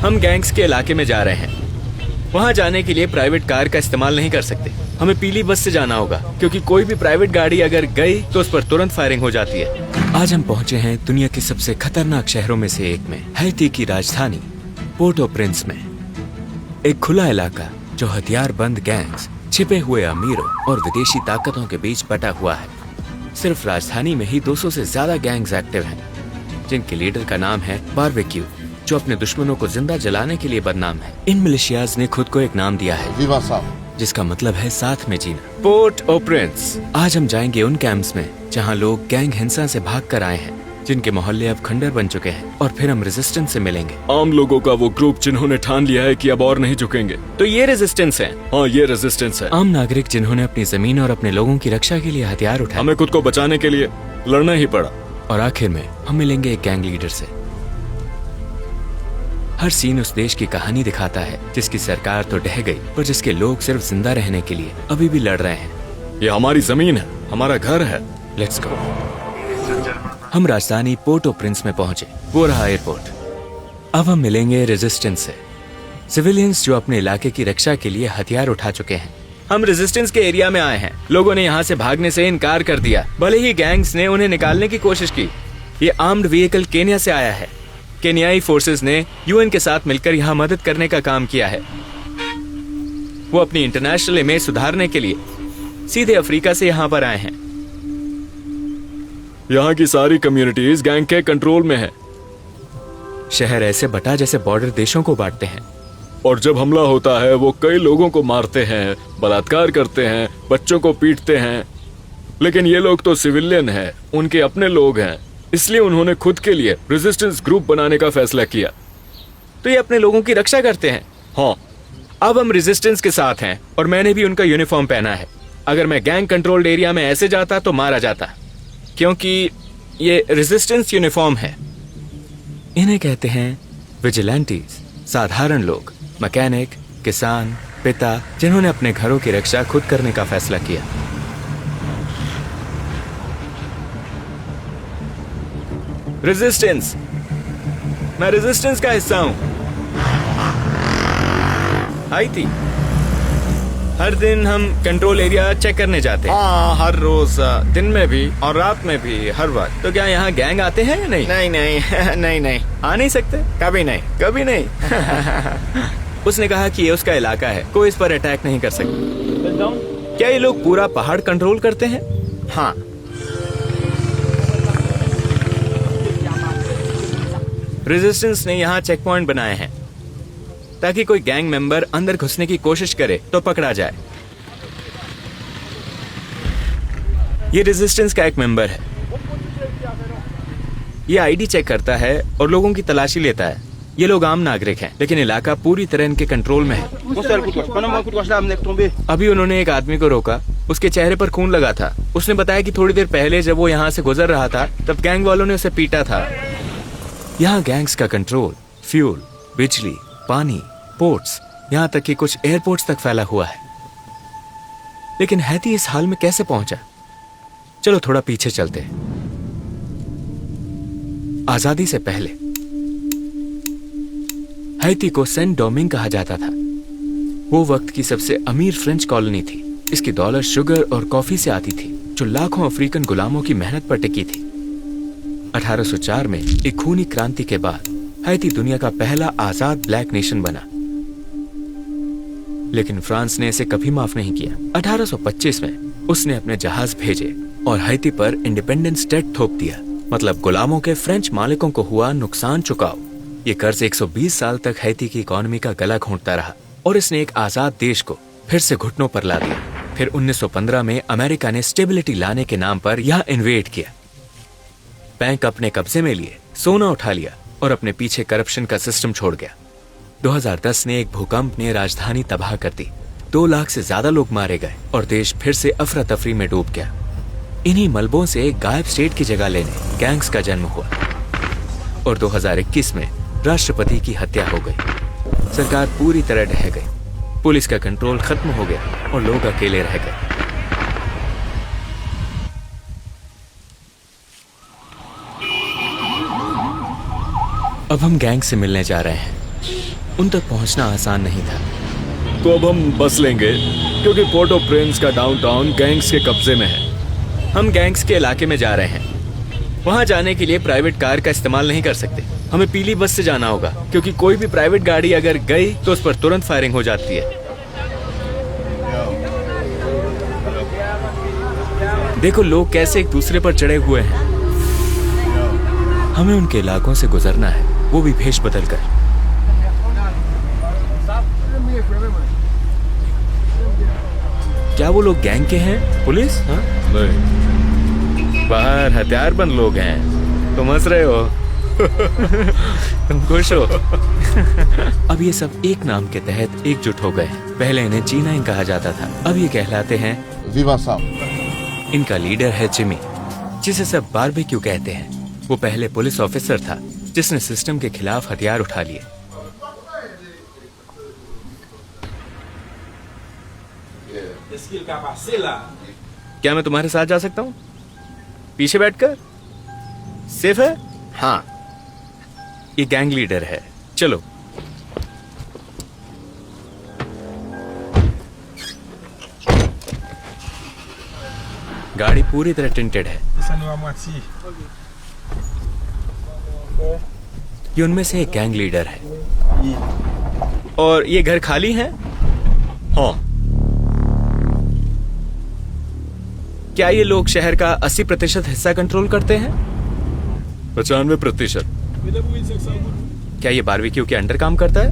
हम गैंग्स के इलाके में जा रहे हैं। वहाँ जाने के लिए प्राइवेट कार का इस्तेमाल नहीं कर सकते। हमें पीली बस से जाना होगा, क्योंकि कोई भी प्राइवेट गाड़ी अगर गई तो उस पर तुरंत फायरिंग हो जाती है। आज हम पहुँचे हैं दुनिया के सबसे खतरनाक शहरों में से एक में, हैती की राजधानी पोर्ट ओ प्रिंस में। एक खुला इलाका जो हथियारबंद गैंग्स, छिपे हुए अमीरों और विदेशी ताकतों के बीच बटा हुआ है। सिर्फ राजधानी में ही 200 से ज्यादा गैंग्स एक्टिव हैं, जिनके लीडर का नाम है बारबेक्यू, जो अपने दुश्मनों को जिंदा जलाने के लिए बदनाम है। इन मिलिशियाज ने खुद को एक नाम दिया है जिसका मतलब है साथ में जीना। पोर्ट ओ प्रिंस। आज हम जाएंगे उन कैंप्स में जहां लोग गैंग हिंसा से भाग कर आए हैं, जिनके मोहल्ले अब खंडर बन चुके हैं, और फिर हम रेजिस्टेंस से मिलेंगे। आम लोगों का वो ग्रुप जिन्होंने ठान लिया है कि अब और नहीं झुकेंगे। तो ये रेजिस्टेंस है। हाँ, ये रेजिस्टेंस है। आम नागरिक जिन्होंने अपनी जमीन और अपने लोगों की रक्षा के लिए हथियार उठाए। हमें खुद को बचाने के लिए लड़ना ही पड़ा। और आखिर में हम मिलेंगे एक गैंग लीडर से। हर सीन उस देश की कहानी दिखाता है जिसकी सरकार तो ढह गई, पर जिसके लोग सिर्फ जिंदा रहने के लिए अभी भी लड़ रहे हैं। ये हमारी जमीन है, हमारा घर है। Let's go. हम राजधानी पोर्ट ओ प्रिंस में पहुंचे। वो रहा एयरपोर्ट। अब हम मिलेंगे रेजिस्टेंस से, सिविलियंस जो अपने इलाके की रक्षा के लिए हथियार उठा चुके हैं। हम रेजिस्टेंस के एरिया में आए हैं। लोगों ने यहाँ से भागने से इनकार कर दिया, भले ही गैंग्स ने उन्हें निकालने की कोशिश की। ये आर्म्ड व्हीकल केन्या से आया है। केन्याई फोर्सेस ने यूएन के साथ मिलकर यहाँ मदद करने का काम किया है। वो अपनी इंटरनेशनल इमेज सुधारने के लिए सीधे अफ्रीका से यहाँ पर आए हैं। यहाँ की सारी कम्युनिटीज गैंग के कंट्रोल में है। शहर ऐसे बटा जैसे बॉर्डर देशों को बांटते हैं। और जब हमला होता है वो कई लोगों को मारते हैं, बलात्कार करते हैं, बच्चों को पीटते हैं। लेकिन ये लोग तो सिविलियन हैं, उनके अपने लोग हैं, इसलिए उन्होंने खुद के लिए रेजिस्टेंस ग्रुप बनाने का फैसला किया। तो ये अपने लोगों की रक्षा करते हैं। हाँ, अब हम रेजिस्टेंस के साथ हैं और मैंने भी उनका यूनिफॉर्म पहना है। अगर मैं गैंग कंट्रोल्ड एरिया में ऐसे जाता तो मारा जाता, क्योंकि ये रेजिस्टेंस यूनिफॉर्म है। इन्हें कहते हैं विजिलेंटीज, साधारण लोग, मैकेनिक, किसान, पिता, जिन्होंने अपने घरों की रक्षा खुद करने का फैसला किया। रेजिस्टेंस, मैं रेजिस्टेंस का हिस्सा हूं। आई थी। हर दिन हम कंट्रोल एरिया चेक करने जाते हैं। हाँ, हर रोज, दिन में भी और रात में भी, हर वक्त। तो क्या यहाँ गैंग आते हैं या नहीं? नहीं नहीं नहीं नहीं, आ नहीं सकते? कभी नहीं। कभी नहीं। उसने कहा कि ये उसका इलाका है, कोई इस पर अटैक नहीं कर सकता। क्या ये लोग पूरा पहाड़ कंट्रोल करते हैं? हाँ। रेजिस्टेंस ने यहाँ चेक पॉइंट बनाए हैं ताकि कोई गैंग मेंबर अंदर घुसने की कोशिश करे तो पकड़ा जाए। ये रेजिस्टेंस का एक मेंबर है। ये आईडी चेक करता है और लोगों की तलाशी लेता है। ये लोग आम नागरिक हैं, लेकिन इलाका पूरी तरह इनके कंट्रोल में है। अभी उन्होंने एक आदमी को रोका, उसके चेहरे पर खून लगा था। उसने बताया कि थोड़ी देर पहले जब वो यहाँ से गुजर रहा था तब गैंग वालों ने उसे पीटा था। यहाँ गैंग्स का कंट्रोल फ्यूल, बिजली, पानी, पोर्ट्स, यहाँ तक कि कुछ एयरपोर्ट्स तक फैला हुआ है। लेकिन हैती इस हाल में कैसे पहुंचा? चलो थोड़ा पीछे चलते हैं। आजादी से पहले हैती को सेंट डोमिंग कहा जाता था। वो वक्त की सबसे अमीर फ्रेंच कॉलोनी थी। इसकी दौलत शुगर और कॉफी से आती थी, जो लाखों अफ्रीकन गुलामों की मेहनत पर टिकी थी। 1804 में एक खूनी क्रांति के बाद हैती दुनिया का पहला आजाद ब्लैक नेशन बना, लेकिन फ्रांस ने इसे कभी माफ नहीं किया। 1825 में उसने अपने जहाज भेजे और हैती पर इंडिपेंडेंस डेट थोप दिया, मतलब गुलामों के फ्रेंच मालिकों को हुआ नुकसान चुकाओ। ये कर्ज 120 साल तक हैती की इकोनॉमी का गला घोंटता रहा और इसने एक आजाद देश को फिर से घुटनों पर ला दिया। फिर 1915 में अमेरिका ने स्टेबिलिटी लाने के नाम पर यहाँ इन्वेड किया, बैंक अपने कब्जे में लिए, सोना उठा लिया और अपने पीछे करप्शन का सिस्टम छोड़ गया। 2010 ने एक भूकंप ने राजधानी तबाह कर दी। 2 लाख से ज्यादा लोग मारे गए और देश फिर से अफरा तफरी में डूब गया। इन्हीं मलबों से गायब स्टेट की जगह लेने गैंग्स का जन्म हुआ और 2021 में राष्ट्रपति की हत्या हो गई। सरकार पूरी तरह ढह गई, पुलिस का कंट्रोल खत्म हो गया और लोग अकेले रह गए। अब हम गैंग से मिलने जा रहे हैं। उन तक पहुंचना आसान नहीं था। तो अब हम बस लेंगे क्योंकि पोर्ट ऑफ प्रिंस का डाउनटाउन गैंग्स के कब्जे में है। हम गैंग्स के इलाके में जा रहे हैं। वहां जाने के लिए प्राइवेट कार का इस्तेमाल नहीं कर सकते। हमें पीली बस से जाना होगा क्योंकि कोई भी प्राइवेट गाड़ी अगर गई तो उस पर तुरंत फायरिंग हो जाती है। देखो लोग कैसे एक दूसरे पर चढ़े हुए हैं। हमें उनके इलाकों से गुजरना है, वो भी भेष बदल कर। क्या वो लोग गैंग के हैं? पुलिस? हाँ? नहीं, बाहर हथियारबंद लोग हैं। तुम हंस रहे हो। तुम खुश हो। अब ये सब एक नाम के तहत एकजुट हो गए। पहले इन्हें G9 कहा जाता था, अब ये कहलाते हैं Viva Sam. इनका लीडर है जिमी, जिसे सब बारबेक्यू कहते हैं। वो पहले पुलिस ऑफिसर था जिसने सिस्टम के खिलाफ हथियार उठा लिए। क्या मैं तुम्हारे साथ जा सकता हूँ? पीछे बैठकर? सेफ है? हाँ। ये गैंग लीडर है, चलो। गाड़ी पूरी तरह टिंटेड है। ये उनमें से एक गैंग लीडर है। और ये घर खाली है? हाँ। क्या ये लोग शहर का 80% हिस्सा कंट्रोल करते हैं? 95%। क्या ये बारबेक्यू के अंडर काम करता है?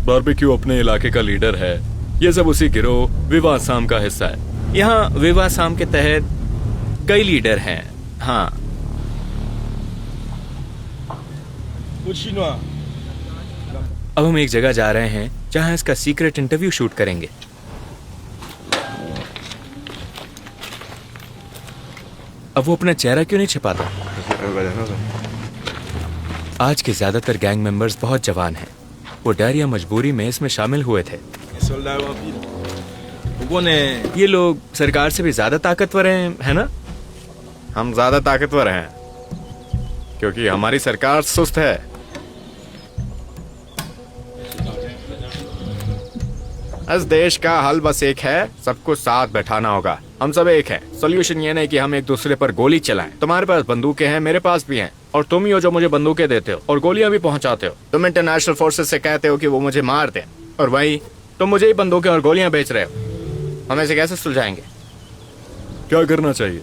बारबेक्यू अपने इलाके का लीडर है। ये सब उसी गिरोह विवा साम का हिस्सा है। यहाँ विवा साम के तहत कई लीडर हैं। हाँ। अब हम एक जगह जा रहे हैं जहाँ इसका सीक्रेट इंटरव्यू शूट करेंगे। अब वो अपना चेहरा क्यों नहीं छिपाता? आज के ज्यादातर गैंग मेंबर्स बहुत जवान हैं। वो डर या मजबूरी में इसमें शामिल हुए थे। ये लोग सरकार से भी ज्यादा ताकतवर हैं, है ना? हम ज्यादा ताकतवर हैं क्योंकि हमारी सरकार सुस्त है। इस देश का हल बस एक है, सबको साथ बैठाना होगा। हम सब एक हैं। सोल्यूशन ये नहीं कि हम एक दूसरे पर गोली चलाएं। तुम्हारे पास बंदूकें हैं, मेरे पास भी हैं, और तुम ही हो जो मुझे बंदूकें देते हो और गोलियां भी पहुंचाते हो। तुम इंटरनेशनल फोर्सेस से कहते हो कि वो मुझे मार दें, और वही तुम मुझे ही बंदूकें और गोलियां बेच रहे हो। हम इसे कैसे सुलझाएंगे? क्या करना चाहिए?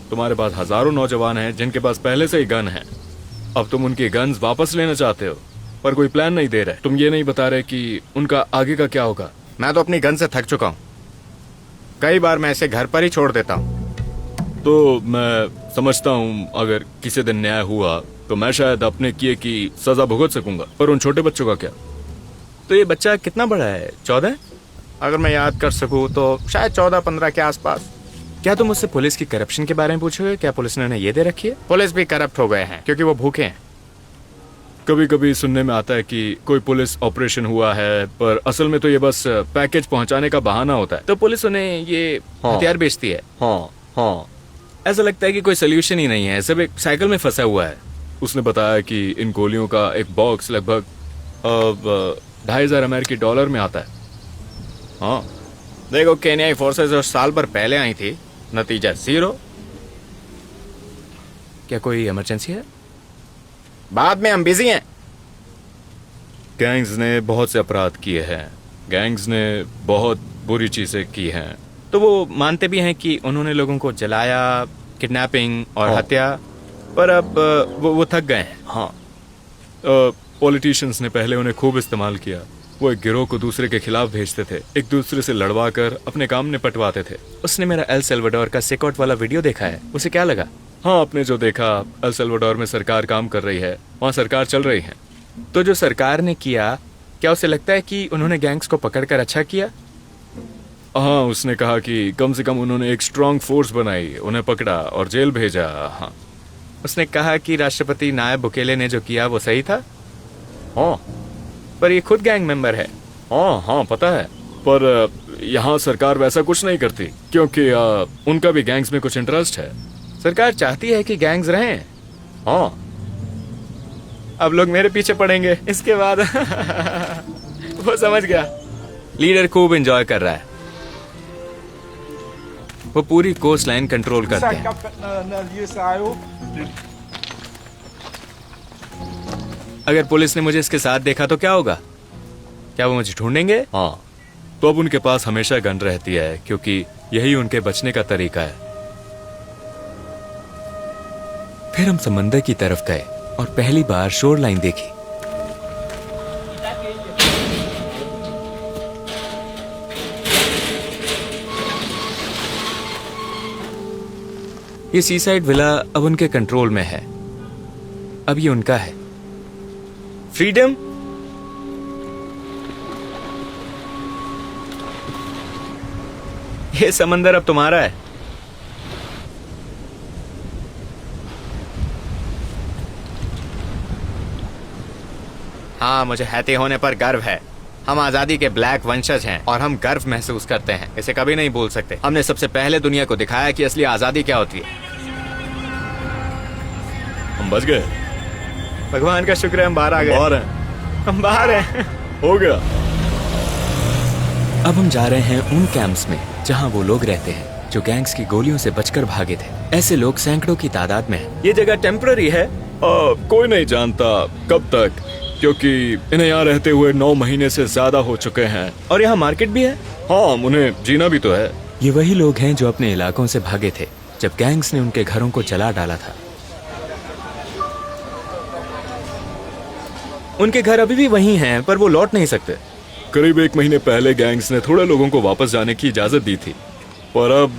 तुम्हारे पास हजारों नौजवान हैं जिनके पास पहले से ही गन है। अब तुम उनकी गन्स वापस लेना चाहते हो, पर कोई प्लान नहीं दे रहे। तुम ये नहीं बता रहे कि उनका आगे का क्या होगा। मैं तो अपनी गन से थक चुका हूँ। कई बार मैं इसे घर पर ही छोड़ देता हूँ। तो मैं समझता हूँ अगर किसी दिन न्याय हुआ तो मैं शायद अपने किए की सजा भुगत सकूंगा, पर उन छोटे बच्चों का क्या? तो ये बच्चा कितना बड़ा है? 14? अगर मैं याद कर सकूँ तो शायद 14-15 के आसपास। क्या तुम मुझसे पुलिस की करप्शन के बारे में पूछोगे? क्या पुलिस ने ये दे रखी है? पुलिस भी करप्ट हो गए हैं क्योंकि वो भूखे हैं। कभी कभी सुनने में आता है कि कोई पुलिस ऑपरेशन हुआ है, पर असल में तो ये बस पैकेज पहुंचाने का बहाना होता है। तो पुलिस उन्हें ये हथियार बेचती है। हाँ। ऐसा लगता है कि कोई सोल्यूशन ही नहीं है, सब एक साइकिल में फंसा हुआ है। उसने बताया कि इन गोलियों का एक बॉक्स लगभग $2,500 में आता है। हाँ, देखो केन्याई फोर्सेस जो साल भर पहले आई थी, नतीजा 0। क्या कोई इमरजेंसी है? बाद में हम बिजी हैं। गैंग्स ने बहुत से अपराध किए हैं। गैंग्स ने बहुत बुरी चीजें की हैं। तो वो मानते भी हैं कि उन्होंने लोगों को जलाया, किडनैपिंग और हत्या, पर अब वो थक गए हैं। हाँ, पॉलिटिशियंस ने पहले उन्हें खूब इस्तेमाल किया। वो एक गिरोह को दूसरे के खिलाफ भेजते थे, एक दूसरे से लड़वा कर अपने काम निपटवाते थे। उसने मेरा एल सेल्वाडोर का सेकॉट वाला वीडियो देखा है, उसे क्या लगा? हाँ, आपने जो देखा, एल सेल्वाडोर में सरकार काम कर रही है, वहाँ सरकार चल रही है। तो जो सरकार ने किया, क्या उसे लगता है कि उन्होंने गैंग्स को पकड़कर अच्छा किया? हाँ, उसने कहा कि कम से कम उन्होंने एक स्ट्रॉन्ग फोर्स बनाई, उन्हें पकड़ा और जेल भेजा। हाँ, उसने कहा कि राष्ट्रपति नायब बुकेले ने जो किया वो सही था। हाँ, पर ये खुद गैंग मेंबर है। हाँ, पता है, पर यहाँ सरकार वैसा कुछ नहीं करती क्योंकि उनका भी गैंग्स में कुछ इंटरेस्ट है। सरकार चाहती है कि गैंग्स रहें। हाँ, अब लोग मेरे पीछे पड़ेंगे। इसके बाद वो समझ गया। लीडर खूब एंजॉय कर रहा है। वो पूरी कोस्ट लाइन कंट्रोल करते हैं। अगर पुलिस ने मुझे इसके साथ देखा तो क्या होगा? क्या वो मुझे ढूंढेंगे? हाँ, तो अब उनके पास हमेशा गन रहती है क्योंकि यही उनके बचने का तरीका है। फिर हम समंदर की तरफ गए और पहली बार शोर लाइन देखी। ये सीसाइड विला अब उनके कंट्रोल में है। अब ये उनका है। फ्रीडम। ये समंदर अब तुम्हारा है। हाँ, मुझे हैती होने पर गर्व है। हम आजादी के ब्लैक वंशज हैं और हम गर्व महसूस करते हैं। इसे कभी नहीं भूल सकते। हमने सबसे पहले दुनिया को दिखाया कि असली आजादी क्या होती है। हम बच गए। भगवान का शुक्र है, हम बाहर आ गए। बाहर हैं। हम बाहर हैं। हो गया। अब हम जा रहे हैं उन कैंप्स में जहां वो लोग रहते हैं जो गैंग्स की गोलियों से बचकर भागे थे। ऐसे लोग सैकड़ों की तादाद में हैं। ये जगह टेम्पररी है। कोई नहीं जानता कब तक, क्योंकि इन्हें यहाँ रहते हुए 9 महीने से ज्यादा हो चुके हैं। और यहाँ मार्केट भी है। हाँ, उन्हें जीना भी तो है। ये वही लोग हैं जो अपने इलाकों से भागे थे जब गैंग्स ने उनके घरों को जला डाला था। उनके घर अभी भी वही हैं, पर वो लौट नहीं सकते। करीब 1 महीने पहले गैंग्स ने थोड़े लोगों को वापस जाने की इजाजत दी थी, पर अब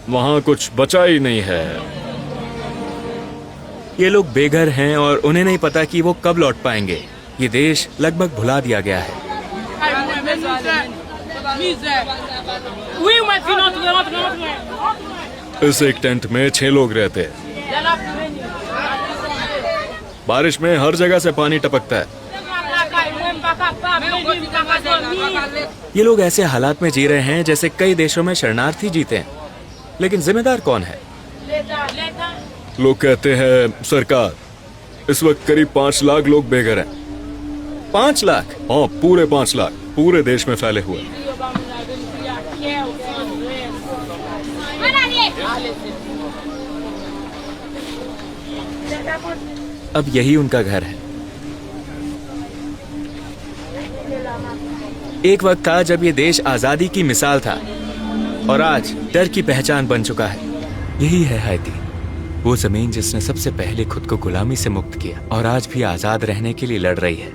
वहाँ कुछ बचा ही नहीं है। ये लोग बेघर हैं और उन्हें नहीं पता कि वो कब लौट पाएंगे। ये देश लगभग भुला दिया गया है। इस एक टेंट में 6 लोग रहते हैं। बारिश में हर जगह से पानी टपकता है। ये लोग ऐसे हालात में जी रहे हैं जैसे कई देशों में शरणार्थी जीते हैं। लेकिन जिम्मेदार कौन है? लोग कहते हैं सरकार। इस वक्त करीब 5 लाख लोग बेघर हैं। 5 लाख? हाँ, पूरे 5 लाख पूरे देश में फैले हुए। अब यही उनका घर है। एक वक्त था जब ये देश आजादी की मिसाल था और आज डर की पहचान बन चुका है। यही है हैती, वो जमीन जिसने सबसे पहले खुद को गुलामी से मुक्त किया और आज भी आजाद रहने के लिए लड़ रही है।